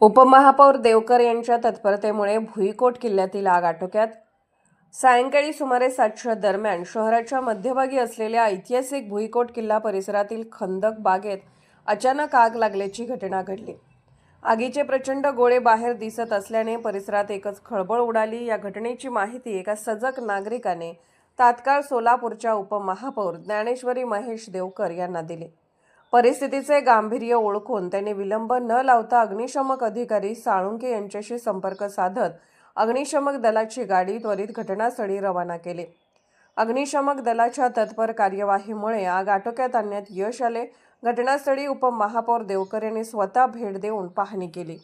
उपमहापौर देवकर यांच्या तत्परतेमुळे भुईकोट किल्ल्यातील आग आटोक्यात. सायंकाळी सुमारे 7च्या दरम्यान शहराच्या मध्यभागी असलेल्या ऐतिहासिक भुईकोट किल्ला परिसरातील खंदक बागेत अचानक आग लागल्याची घटना घडली. आगीचे प्रचंड गोळे बाहेर दिसत असल्याने परिसरात एकच खळबळ उडाली. या घटनेची माहिती एका सजग नागरिकाने तात्काळ सोलापूरच्या उपमहापौर ज्ञानेश्वरी महेश देवकर यांना दिली. परिस्थितीचे गांभीर्य ओळखून त्यांनी विलंब न लावता अग्निशमक अधिकारी साळुंके यांच्याशी संपर्क साधत अग्निशमक दलाची गाडी त्वरित घटनास्थळी रवाना केली. अग्निशमक दलाच्या तत्पर कार्यवाहीमुळे आग आटोक्यात आणण्यात यश आले. घटनास्थळी उपमहापौर देवकर यांनी स्वतः भेट देऊन पाहणी केली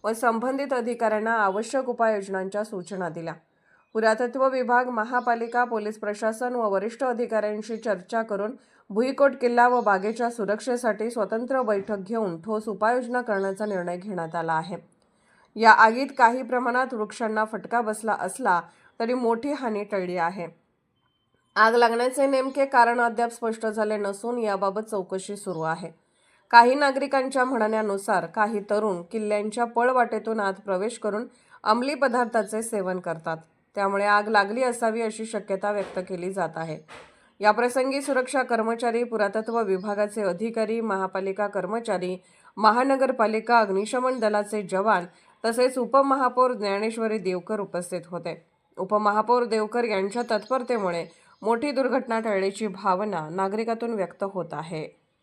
व संबंधित अधिकाऱ्यांना आवश्यक उपाययोजनांच्या सूचना दिल्या. पुरातत्व विभाग, महापालिका, पोलीस प्रशासन व वरिष्ठ अधिकाऱ्यांशी चर्चा करून भुईकोट किल्ला व बागेच्या सुरक्षेसाठी स्वतंत्र बैठक घेऊन ठोस उपाययोजना करण्याचा निर्णय घेण्यात आला आहे. या आगीत काही प्रमाणात वृक्षांना फटका बसला असला तरी मोठी हानी टळली आहे. आग लागण्याचे नेमके कारण अद्याप स्पष्ट झाले नसून याबाबत चौकशी सुरू आहे. काही नागरिकांच्या म्हणण्यानुसार काही तरुण किल्ल्यांच्या पळवाटेतून आत प्रवेश करून अंमली पदार्थाचे सेवन करतात, त्यामुळे आग लागली असावी अशी शक्यता व्यक्त केली जात आहे. याप्रसंगी सुरक्षा कर्मचारी, पुरातत्व विभागाचे अधिकारी, महापालिका कर्मचारी, महानगरपालिका, अग्निशमन दलाचे जवान तसेच उपमहापौर ज्ञानेश्वरी देवकर उपस्थित होते. उपमहापौर देवकर यांच्या तत्परतेमुळे मोठी दुर्घटना टळल्याची भावना नागरिकातून व्यक्त होत आहे.